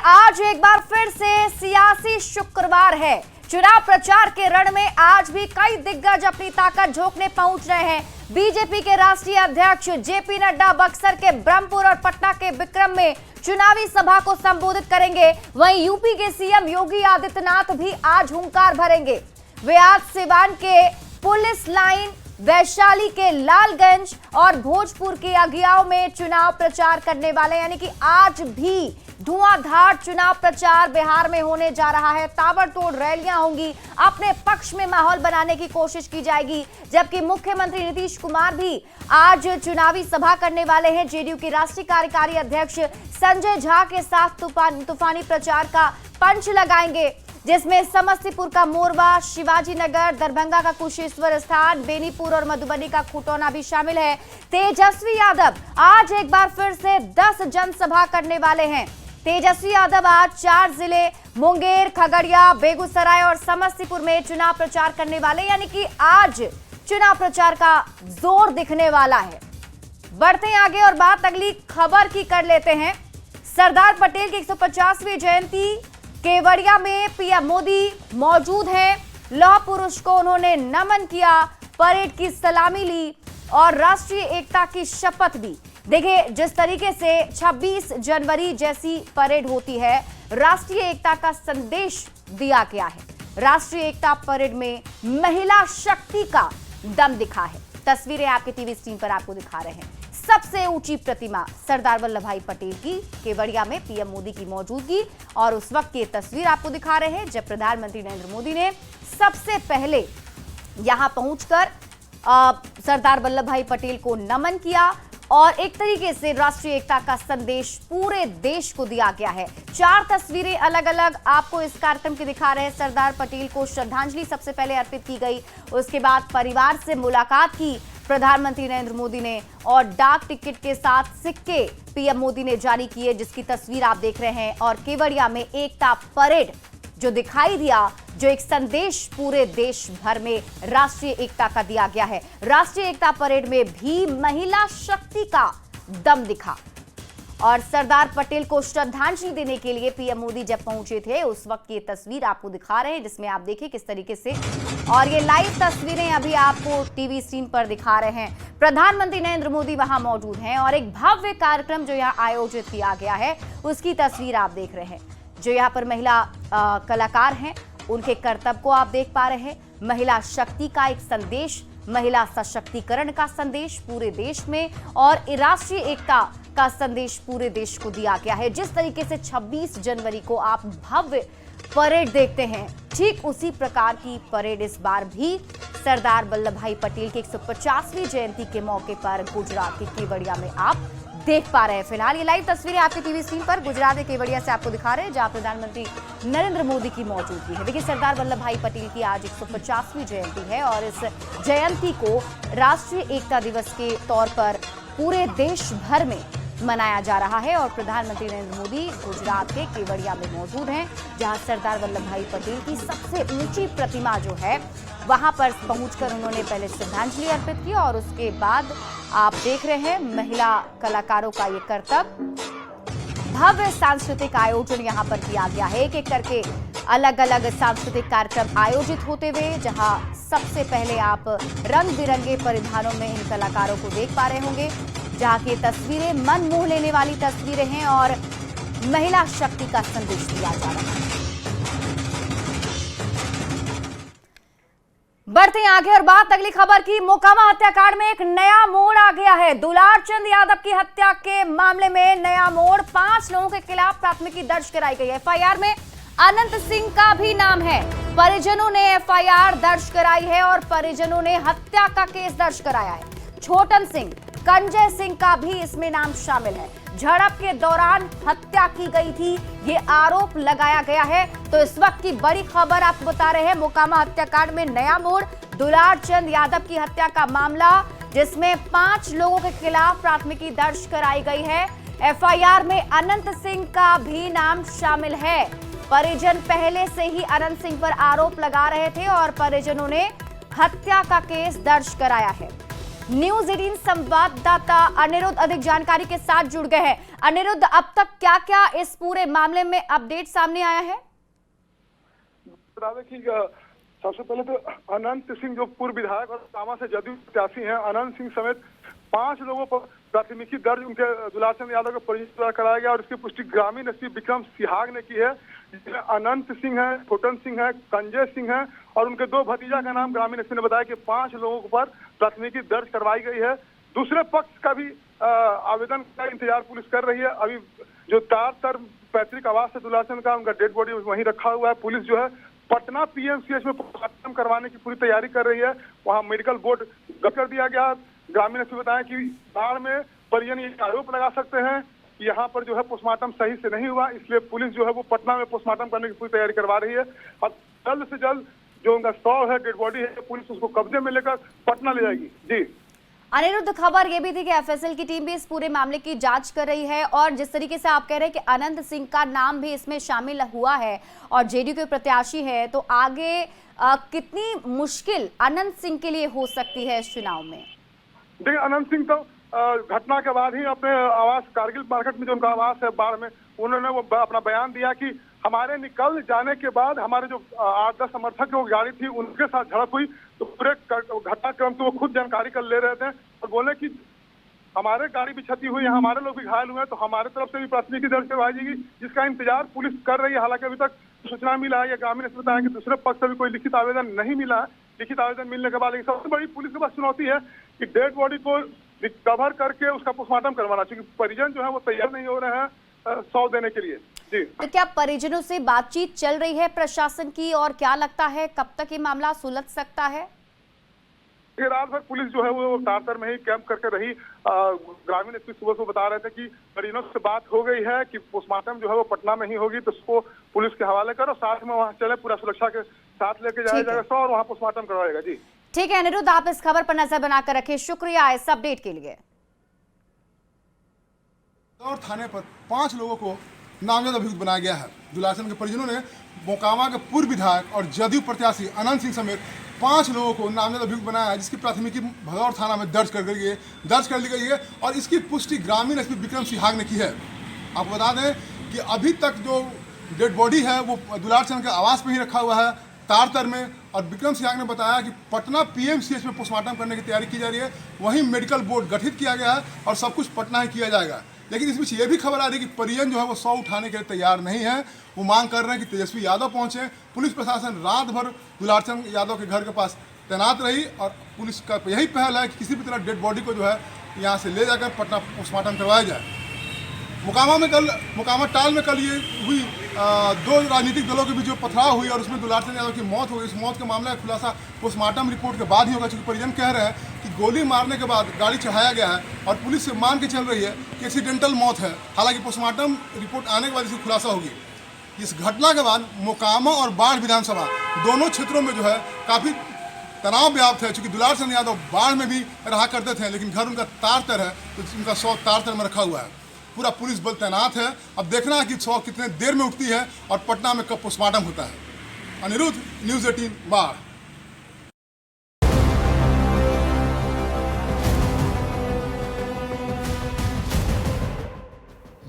आज एक बार फिर से सियासी शुक्रवार है। चुनाव प्रचार के रण में आज भी कई दिग्गज अपनी ताकत झोंकने पहुंच रहे हैं। बीजेपी के राष्ट्रीय अध्यक्ष जेपी नड्डा बक्सर के ब्रह्मपुर और पटना के विक्रम में चुनावी सभा को संबोधित करेंगे। वहीं यूपी के सीएम योगी आदित्यनाथ भी आज हुंकार भरेंगे। वे आज सिवान के पुलिस लाइन, वैशाली के लालगंज और भोजपुर के अगियाव में चुनाव प्रचार करने वाले, यानी कि आज भी धुआंधार चुनाव प्रचार बिहार में होने जा रहा है। ताबड़तोड़ रैलियां होंगी, अपने पक्ष में माहौल बनाने की कोशिश की जाएगी। जबकि मुख्यमंत्री नीतीश कुमार भी आज चुनावी सभा करने वाले हैं। जेडीयू के राष्ट्रीय कार्यकारी अध्यक्ष संजय झा के साथ तूफानी प्रचार का पंच लगाएंगे, जिसमें समस्तीपुर का मोरवा, शिवाजी नगर, दरभंगा का कुशेश्वर स्थान, बेनीपुर और मधुबनी का खुटौना भी शामिल है। तेजस्वी यादव आज एक बार फिर से 10 जनसभा करने वाले हैं। तेजस्वी यादव आज 4 जिले मुंगेर, खगड़िया, बेगूसराय और समस्तीपुर में चुनाव प्रचार करने वाले, यानी कि आज चुनाव प्रचार का जोर दिखने वाला है। बढ़ते हैं आगे और बात अगली खबर की कर लेते हैं। सरदार पटेल की 150वीं जयंती, केवड़िया में पीएम मोदी मौजूद हैं। लौह पुरुष को उन्होंने नमन किया, परेड की सलामी ली और राष्ट्रीय एकता की शपथ भी। देखिए, जिस तरीके से 26 जनवरी जैसी परेड होती है, राष्ट्रीय एकता का संदेश दिया गया है। राष्ट्रीय एकता परेड में महिला शक्ति का दम दिखा है। तस्वीरें आपके टीवी स्क्रीन पर आपको दिखा रहे हैं। सबसे ऊंची प्रतिमा सरदार वल्लभ भाई पटेल की, केवड़िया में पीएम मोदी की मौजूदगी, और उस वक्त की तस्वीर आपको दिखा रहे हैं जब प्रधानमंत्री नरेंद्र मोदी ने सबसे पहले यहां पहुंचकर सरदार वल्लभ भाई पटेल को नमन किया और एक तरीके से राष्ट्रीय एकता का संदेश पूरे देश को दिया गया है। 4 तस्वीरें अलग अलग आपको इस कार्यक्रम की दिखा रहे हैं। सरदार पटेल को श्रद्धांजलि सबसे पहले अर्पित की गई, उसके बाद परिवार से मुलाकात की प्रधानमंत्री नरेंद्र मोदी ने और डाक टिकट के साथ सिक्के पीएम मोदी ने जारी किए, जिसकी तस्वीर आप देख रहे हैं। और केवड़िया में एकता परेड जो दिखाई दिया, जो एक संदेश पूरे देश भर में राष्ट्रीय एकता का दिया गया है। राष्ट्रीय एकता परेड में भी महिला शक्ति का दम दिखा और सरदार पटेल को श्रद्धांजलि देने के लिए पीएम मोदी जब पहुंचे थे, उस वक्त की तस्वीर आपको दिखा रहे हैं, जिसमें आप देखिए किस तरीके से, और ये लाइव तस्वीरें अभी आपको टीवी स्क्रीन पर दिखा रहे हैं। प्रधानमंत्री नरेंद्र मोदी वहां मौजूद हैं और एक भव्य कार्यक्रम जो यहाँ आयोजित किया गया है, उसकी तस्वीर आप देख रहे हैं। जो यहाँ पर महिला कलाकार हैं, उनके कर्तव्य को आप देख पा रहे हैं। महिला शक्ति का एक संदेश, महिला सशक्तिकरण का संदेश पूरे देश में, और राष्ट्रीय एकता का संदेश पूरे देश को दिया गया है। जिस तरीके से 26 जनवरी को आप भव्य परेड देखते हैं, ठीक उसी प्रकार की परेड इस बार भी सरदार वल्लभ भाई पटेल की 150वीं जयंती के मौके पर गुजरात के केवड़िया में आप देख पा रहे हैं। फिलहाल ये लाइव तस्वीरें आपकी टीवी स्क्रीन पर गुजरात के केवड़िया से आपको दिखा रहे हैं, जहां प्रधानमंत्री नरेंद्र मोदी की मौजूदगी है। देखिए, सरदार वल्लभ भाई पटेल की आज 150वीं जयंती है और इस जयंती को राष्ट्रीय एकता दिवस के तौर पर पूरे देश भर में मनाया जा रहा है। और प्रधानमंत्री नरेंद्र मोदी गुजरात के केवड़िया में मौजूद हैं, जहां सरदार वल्लभ भाई पटेल की सबसे ऊंची प्रतिमा जो है, वहां पर पहुंचकर उन्होंने पहले श्रद्धांजलि अर्पित की और उसके बाद आप देख रहे हैं महिला कलाकारों का ये कर्तव्य। भव्य सांस्कृतिक आयोजन यहाँ पर किया गया है। एक एक करके अलग अलग सांस्कृतिक कार्यक्रम आयोजित होते हुए, जहां सबसे पहले आप रंग बिरंगे परिधानों में इन कलाकारों को देख पा रहे होंगे, जहां की तस्वीरें मन मोह लेने वाली तस्वीरें हैं और महिला शक्ति का संदेश दिया जा रहा है। बढ़ते हैं आगे और बात अगली खबर की। मोकामा हत्याकांड में एक नया मोड़ आ गया है। दुलारचंद यादव की हत्या के मामले में नया मोड़। 5 लोगों के खिलाफ प्राथमिकी दर्ज कराई गई है। एफआईआर में अनंत सिंह का भी नाम है। परिजनों ने एफआईआर दर्ज कराई है और परिजनों ने हत्या का केस दर्ज कराया है। छोटन सिंह, कंजय सिंह का भी इसमें नाम शामिल है। झड़प के दौरान हत्या की गई थी, ये आरोप लगाया गया है। तो इस वक्त की बड़ी खबर आपको बता रहे हैं, मोकामा हत्याकांड में नया मोड़। दुलारचंद यादव की हत्या का मामला, जिसमें 5 लोगों के खिलाफ प्राथमिकी दर्ज कराई गई है। एफआईआर में अनंत सिंह का भी नाम शामिल है। परिजन पहले से ही अनंत सिंह पर आरोप लगा रहे थे और परिजनों ने हत्या का केस दर्ज कराया है। न्यूज 18 संवाददाता अनिरुद्ध अधिक जानकारी के साथ जुड़ गए हैं। अनिरुद्ध, अब तक क्या क्या इस पूरे मामले में अपडेट सामने आया है? बता दें कि सबसे पहले तो अनंत सिंह जो पूर्व विधायक और कामा से जदयू प्रत्याशी हैं, अनंत सिंह समेत 5 लोगों पर प्राथमिकी दर्ज उनके दुलारचंद यादव के परिजन द्वारा कराया गया और इसकी पुष्टि ग्रामीण एसपी विक्रम सिहाग ने की है। जिसमें अनंत सिंह है, छोटन सिंह है, संजय सिंह है और उनके 2 भतीजा का नाम ग्रामीण एसपी ने बताया कि 5 लोगों पर प्राथमिकी दर्ज करवाई गई है। दूसरे पक्ष का भी आवेदन का इंतजार पुलिस कर रही है। अभी जो तार पैतृक आवास है दुलारचंद का, उनका डेड बॉडी वहीं रखा हुआ है। पुलिस जो है पटना पीएमसीएच में पोस्टमार्टम करवाने की पूरी तैयारी कर रही है। वहां मेडिकल बोर्ड गठन कर दिया गया। ग्रामीण एसपी बताया कि बाढ़ में परिजन ये आरोप लगा सकते हैं कि यहाँ पर जो है पोस्टमार्टम सही से नहीं हुआ, इसलिए पुलिस जो है वो पटना में पोस्टमार्टम करने की पूरी तैयारी करवा रही है और जल्द से जल्द जो उनका शव है, डेड बॉडी है, पुलिस उसको कब्जे में लेकर पटना ले जाएगी। जी अनिरुद्ध, खबर ये भी थी कि एफएसएल की टीम भी इस पूरे मामले की जांच कर रही है और जिस तरीके से आप कह रहे हैं कि अनंत सिंह का नाम भी इसमें शामिल हुआ है और जेडीयू के प्रत्याशी है, तो आगे कितनी मुश्किल अनंत सिंह के लिए हो सकती है इस चुनाव में? देखिए, अनंत सिंह तो घटना के बाद ही अपने आवास कारगिल मार्केट में जो उनका आवास है बाढ़ में, उन्होंने वो अपना बयान दिया कि हमारे निकल जाने के बाद हमारे जो 8-10 समर्थक की गाड़ी थी उनके साथ झड़प हुई, तो पूरे घटनाक्रम तो वो खुद जानकारी कर ले रहे थे और बोले कि हमारे गाड़ी भी क्षति हुई है, हमारे लोग भी घायल हुए हैं, तो हमारे तरफ से भी प्राथमिकी दर्ज करवाई जाएगी, जिसका इंतजार पुलिस कर रही है। हालांकि अभी तक सूचना मिला है या ग्रामीण ने बताया कि दूसरे पक्ष से भी कोई लिखित आवेदन नहीं मिला है। लिखित आवेदन मिलने के बाद लेकिन सबसे बड़ी पुलिस के पास चुनौती है कि डेड बॉडी को रिकवर करके उसका पोस्टमार्टम करवाना, क्योंकि परिजन जो है वो तैयार नहीं हो रहे हैं शव देने के लिए। जी, तो क्या परिजनों से बातचीत चल रही है प्रशासन की और क्या लगता है कब तक ये मामला सुलझ सकता है? रात भर पुलिस जो है वो तारतर में ही कैंप करके रही। ग्रामीण एसपी सुबह बता रहे थे कि परिजनों से बात हो गई है कि पोस्टमार्टम जो है वो पटना में ही होगी, तो उसको पुलिस के हवाले करो, साथ में वहाँ चले, पूरा सुरक्षा के साथ लेके जाया जाएगा और वहाँ पोस्टमार्टम करवाएगा। जी ठीक है अनिरुद्ध, आप इस खबर पर नजर बनाकर रखें। शुक्रिया इस अपडेट के लिए। और थाने पर 5 लोगों को नामजद अभियुक्त बनाया गया है। दुलारचंद के परिजनों ने मोकामा के पूर्व विधायक और जदयू प्रत्याशी अनंत सिंह समेत 5 लोगों को नामजद अभियुक्त बनाया है, जिसकी प्राथमिकी भदौर थाना में दर्ज कर ली गई है और इसकी पुष्टि ग्रामीण एसपी विक्रम सिहाग ने की है। आपको बता दें कि अभी तक जो डेड बॉडी है वो दुलारचंद के आवास में ही रखा हुआ है तारतर में, और विक्रम सिहाग ने बताया कि पटना पीएमसीएच में पोस्टमार्टम करने की तैयारी की जा रही है। वहीं मेडिकल बोर्ड गठित किया गया है और सब कुछ पटना ही किया जाएगा। लेकिन इस बीच ये भी खबर आ रही है कि परिजन जो है वो शव उठाने के लिए तैयार नहीं है। वो मांग कर रहे हैं कि तेजस्वी यादव पहुंचे। पुलिस प्रशासन रात भर दुलारचंद यादव के घर के पास तैनात रही और पुलिस का यही पहल है कि किसी भी तरह डेड बॉडी को जो है यहाँ से ले जाकर पटना पोस्टमार्टम करवाया जाए। मोकामा टाल में कल ये हुई 2 राजनीतिक दलों के बीच जो पथराव हुई और उसमें दुलारचंद यादव की मौत हो गई। इस मौत के मामले का खुलासा पोस्टमार्टम रिपोर्ट के बाद ही होगा, क्योंकि परिजन कह रहे हैं कि गोली मारने के बाद गाड़ी चढ़ाया गया है और पुलिस से मान के चल रही है कि एक्सीडेंटल मौत है। हालांकि पोस्टमार्टम रिपोर्ट आने के बाद इसकी खुलासा होगी। इस घटना के बाद मोकामा और बाढ़ विधानसभा दोनों क्षेत्रों में जो है काफ़ी तनाव व्याप्त है, क्योंकि दुलारचंद यादव बाढ़ में भी रहा करते थे, लेकिन घर उनका तारतर है तो उनका शव तारतर में रखा हुआ है। पूरा पुलिस बल तैनात है। अब देखना है कि शव कितने देर में उठती है और पटना में कब पोस्टमार्टम होता है। अनिरुद्ध, न्यूज 18 बाढ़।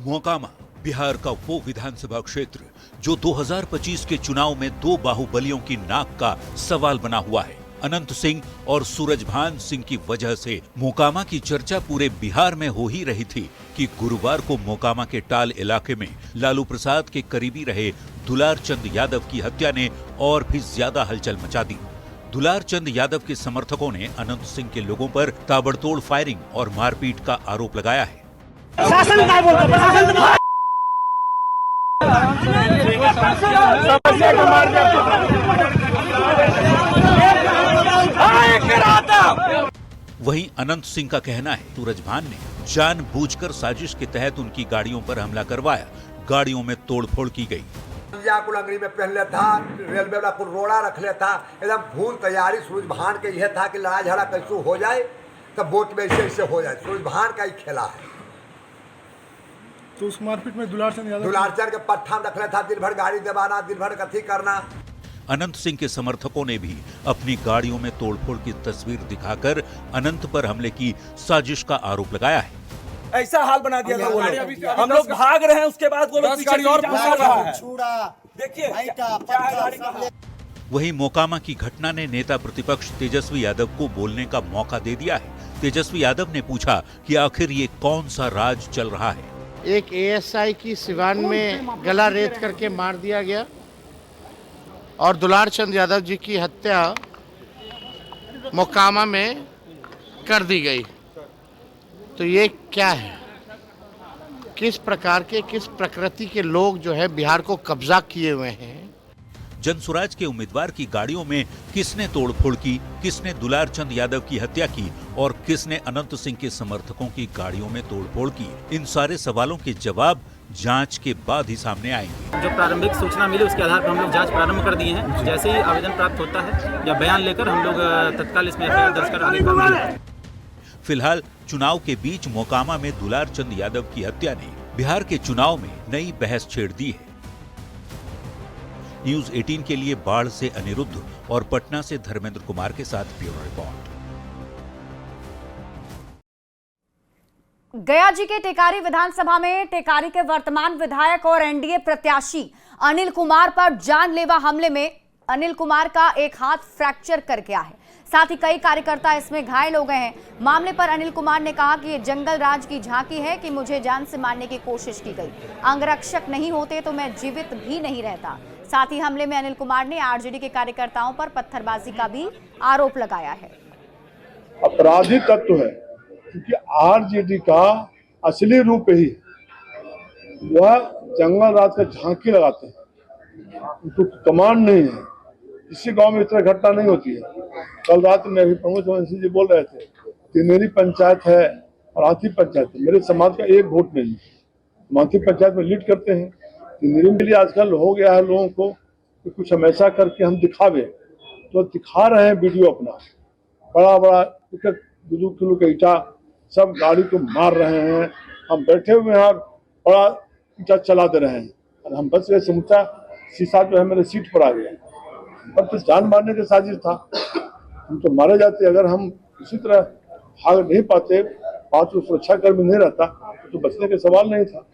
मोकामा बिहार का वो विधानसभा क्षेत्र जो 2025 के चुनाव में 2 बाहुबलियों की नाक का सवाल बना हुआ है। अनंत सिंह और सूरजभान सिंह की वजह से मोकामा की चर्चा पूरे बिहार में हो ही रही थी कि गुरुवार को मोकामा के टाल इलाके में लालू प्रसाद के करीबी रहे दुलारचंद यादव की हत्या ने और भी ज्यादा हलचल मचा दी। दुलारचंद यादव के समर्थकों ने अनंत सिंह के लोगों पर ताबड़तोड़ फायरिंग और मारपीट का आरोप लगाया है। शासन क्या बोलता है? प्रशासन वहीं अनंत सिंह का कहना है सूरजभान ने जानबूझकर साजिश के तहत उनकी गाड़ियों पर हमला करवाया। गाड़ियों में तोड़फोड़ की गई। को लंगड़ी में पहन लेता, रेलवे वाला को रोड़ा रख लेता, एकदम फूल तैयारी। सूरजभान के यह था कि लड़ाई झगड़ा कैसे हो जाए तब वोट में ऐसे हो जाए। सूरजभान का ही खेला है। तो उस मारपीट में दुलारचंद के पट्ठा में रख लेता, दिन भर गाड़ी दबाना, दिन भर कथी करना। अनंत सिंह के समर्थकों ने भी अपनी गाड़ियों में तोड़फोड़ की तस्वीर दिखाकर अनंत पर हमले की साजिश का आरोप लगाया है। ऐसा हाल बना दिया था वो लोग। हम लोग भाग रहे हैं, उसके बाद वो लोग पीछे और घुसा रहा है। देखिए, वहीं मोकामा की घटना ने नेता प्रतिपक्ष तेजस्वी यादव को बोलने का मौका दे दिया है। तेजस्वी यादव ने पूछा कि आखिर ये कौन सा राज चल रहा है। एक एएसआई की सिवान में गला रेत करके मार दिया गया और दुलार चंद यादव जी की हत्या मोकामा में कर दी गई। तो ये क्या है? किस प्रकार के, किस प्रकृति के लोग जो है बिहार को कब्जा किए हुए हैं। जनसुराज के उम्मीदवार की गाड़ियों में किसने तोड़फोड़ की, किसने दुलार चंद यादव की हत्या की और किसने अनंत सिंह के समर्थकों की गाड़ियों में तोड़फोड़ की, इन सारे सवालों के जवाब जांच के बाद ही सामने आएंगे। जो प्रारंभिक सूचना मिली उसके आधार पर हम लोग जांच प्रारंभ कर दिए हैं। जैसे ही आवेदन प्राप्त होता है या बयान लेकर हम लोग तत्काल इसमें एफआईआर दर्ज कर आगे करेंगे। फिलहाल चुनाव के बीच मोकामा में दुलार चंद यादव की हत्या ने बिहार के चुनाव में नई बहस छेड़ दी है। न्यूज़ 18 के लिए बाढ़ से अनिरुद्ध और पटना से धर्मेंद्र कुमार के साथ ब्यूरो रिपोर्ट। गया जी के टेकारी विधानसभा में टेकारी के वर्तमान विधायक और एनडीए प्रत्याशी अनिल कुमार पर जानलेवा हमले में अनिल कुमार का एक हाथ फ्रैक्चर कर गया है। साथ ही कई कार्यकर्ता इसमें घायल हो गए हैं। मामले पर अनिल कुमार ने कहा कि ये जंगल राज की झांकी है कि मुझे जान से मारने की कोशिश की गई। अंगरक्षक नहीं होते तो मैं जीवित भी नहीं रहता। साथ ही हमले में अनिल कुमार ने आरजेडी के कार्यकर्ताओं पर पत्थरबाजी का भी आरोप लगाया है। अपराधी तत्व है, क्योंकि आरजेडी का असली रूप ही वह जंगल राज का झांकी लगाते हैं, उनको कमांड नहीं है। इसी गांव में इतना घटना नहीं होती है। कल रात में अभी प्रमोद चौधरी जी बोल रहे थे कि मेरी पंचायत है और हाथी पंचायत है, मेरे समाज का एक वोट नहीं है। हाथी पंचायत में लीड करते हैं। मेरे लिए आजकल हो गया है लोगों को कि कुछ हम ऐसा करके हम दिखावे, तो दिखा रहे हैं वीडियो अपना, बड़ा बड़ा 2 किलो का ईटा सब गाड़ी को मार रहे हैं। हम बैठे हुए हैं और बड़ा ईटा चला दे रहे हैं और हम बस ये समूचा शीशा जो है मेरे सीट पर आ गया। पर तो जान मारने की साजिश था, हम तो मारे जाते। अगर हम इसी तरह भाग नहीं पाते, पांच सुरक्षा कर्मी नहीं रहता तो बचने के सवाल नहीं था।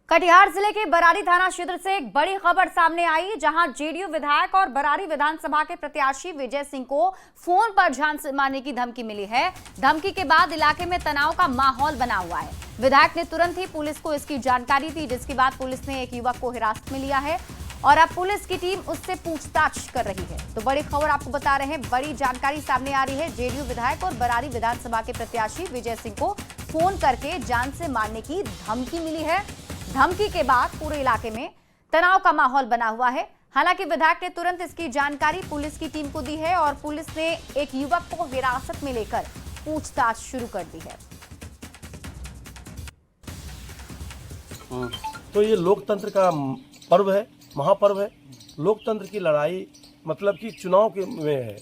कटिहार जिले के बरारी थाना क्षेत्र से एक बड़ी खबर सामने आई, जहां जेडीयू विधायक और बरारी विधानसभा के प्रत्याशी विजय सिंह को फोन पर जान से मारने की धमकी मिली है। धमकी के बाद इलाके में तनाव का माहौल बना हुआ है। विधायक ने तुरंत ही पुलिस को इसकी जानकारी दी, जिसके बाद पुलिस ने एक युवक को हिरासत में लिया है और अब पुलिस की टीम उससे पूछताछ कर रही है। तो बड़ी खबर आपको बता रहे हैं, बड़ी जानकारी सामने आ रही है। जेडीयू विधायक और बरारी विधानसभा के प्रत्याशी विजय सिंह को फोन करके जान से मारने की धमकी मिली है। धमकी के बाद पूरे इलाके में तनाव का माहौल बना हुआ है। हालांकि विधायक ने तुरंत इसकी जानकारी पुलिस की टीम को दी है और पुलिस ने एक युवक को हिरासत में लेकर पूछताछ शुरू कर दी है। तो ये लोकतंत्र का पर्व है, महापर्व है। लोकतंत्र की लड़ाई मतलब कि चुनाव के में है,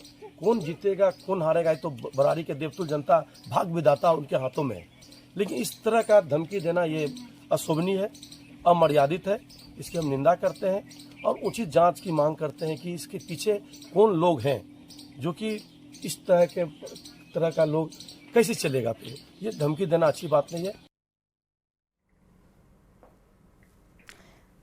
कौन जीतेगा कौन हारेगा तो बरारी के देवतुल जनता भाग विधाता उनके हाथों में है। लेकिन इस तरह का धमकी देना ये अशोभनीय है, अमर्यादित है। इसकी हम निंदा करते हैं और उचित जांच की मांग करते हैं कि इसके पीछे कौन लोग हैं जो कि इस तरह का लोग कैसे चलेगा। फिर ये धमकी देना अच्छी बात नहीं है।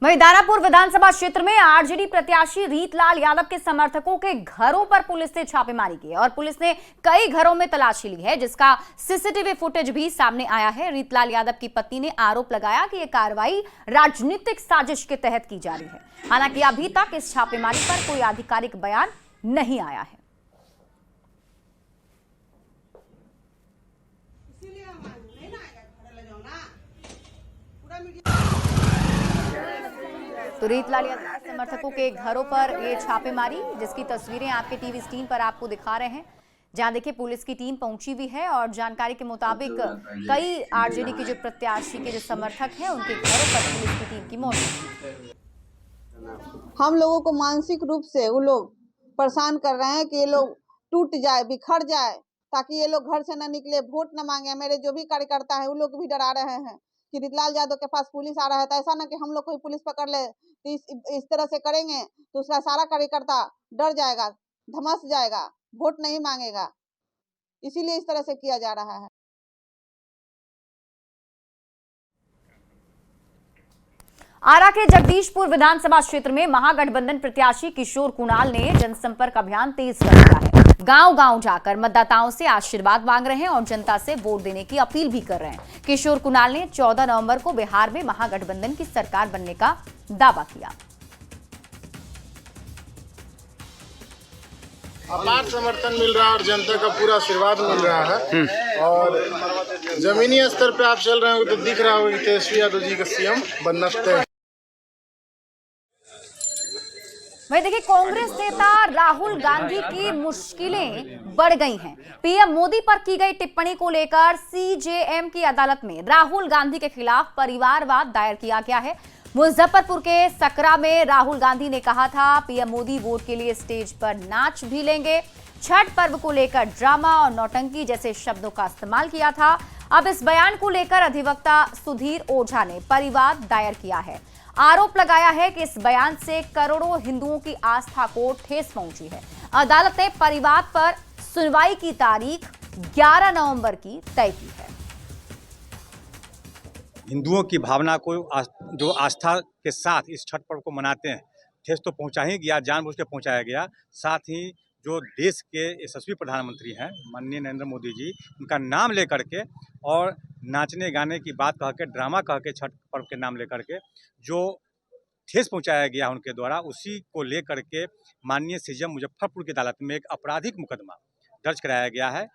वहीं दानापुर विधानसभा क्षेत्र में आरजेडी प्रत्याशी रीतलाल यादव के समर्थकों के घरों पर पुलिस ने छापेमारी की है और पुलिस ने कई घरों में तलाशी ली है, जिसका सीसीटीवी फुटेज भी सामने आया है। रीतलाल यादव की पत्नी ने आरोप लगाया कि यह कार्रवाई राजनीतिक साजिश के तहत की जा रही है। हालांकि अभी तक इस छापेमारी पर कोई आधिकारिक बयान नहीं आया है। तो रीतलाल यादव के समर्थकों के घरों पर ये छापेमारी, जिसकी तस्वीरें आपके टीवी स्क्रीन पर आपको दिखा रहे हैं, जहां देखिए पुलिस की टीम पहुंची भी है और जानकारी के मुताबिक कई आरजेडी के जो प्रत्याशी के जो समर्थक हैं उनके घरों पर पुलिस की टीम की मौजूदगी है। हम लोगों को मानसिक रूप से वो लोग परेशान कर रहे हैं कि ये लोग टूट जाए, बिखर जाए, ताकि ये लोग घर से न निकले, वोट न मांगे। मेरे जो भी कार्यकर्ता है वो लोग भी डरा रहे हैं कि रितलाल यादव के पास पुलिस आ रहा है, तो ऐसा ना कि हम लोग कोई पुलिस पकड़ ले, तो इस तरह से करेंगे तो उसका सारा कार्यकर्ता डर जाएगा, धमस जाएगा, वोट नहीं मांगेगा। इसीलिए इस तरह से किया जा रहा है। आरा के जगदीशपुर विधानसभा क्षेत्र में महागठबंधन प्रत्याशी किशोर कुणाल ने जनसंपर्क अभियान तेज कर दिया है। गांव-गांव जाकर मतदाताओं से आशीर्वाद मांग रहे हैं और जनता से वोट देने की अपील भी कर रहे हैं। किशोर कुणाल ने 14 नवंबर को बिहार में महागठबंधन की सरकार बनने का दावा किया। अपार समर्थन मिल रहा है और जनता का पूरा आशीर्वाद मिल रहा है और जमीनी स्तर पे आप चल रहे हो तो दिख रहा होगा कि तेजस्वी यादव जी का सीएम बनना तय है। वही देखिए, कांग्रेस नेता राहुल गांधी की मुश्किलें बढ़ गई हैं। पीएम मोदी पर की गई टिप्पणी को लेकर सीजेएम की अदालत में राहुल गांधी के खिलाफ परिवारवाद दायर किया गया है। मुजफ्फरपुर के सकरा में राहुल गांधी ने कहा था पीएम मोदी वोट के लिए स्टेज पर नाच भी लेंगे। छठ पर्व को लेकर ड्रामा और नौटंकी जैसे शब्दों का इस्तेमाल किया था। अब इस बयान को लेकर अधिवक्ता सुधीर ओझा ने परिवाद दायर किया है। आरोप लगाया है कि इस बयान से करोड़ों हिंदुओं की आस्था को ठेस पहुंची है। अदालत ने परिवाद पर सुनवाई की तारीख 11 नवंबर की तय की है। हिंदुओं की भावना को जो आस्था के साथ इस छठ पर्व को मनाते हैं, ठेस तो पहुंचा ही गया, जानबूझ के पहुंचाया गया। साथ ही जो देश के यशस्वी प्रधानमंत्री हैं माननीय नरेंद्र मोदी जी, उनका नाम लेकर के और नाचने गाने की बात कह के, ड्रामा कह के, छठ पर्व के नाम लेकर के जो ठेस पहुंचाया गया उनके द्वारा, उसी को लेकर के माननीय सीजेएम मुजफ्फरपुर की अदालत में एक आपराधिक मुकदमा दर्ज कराया गया है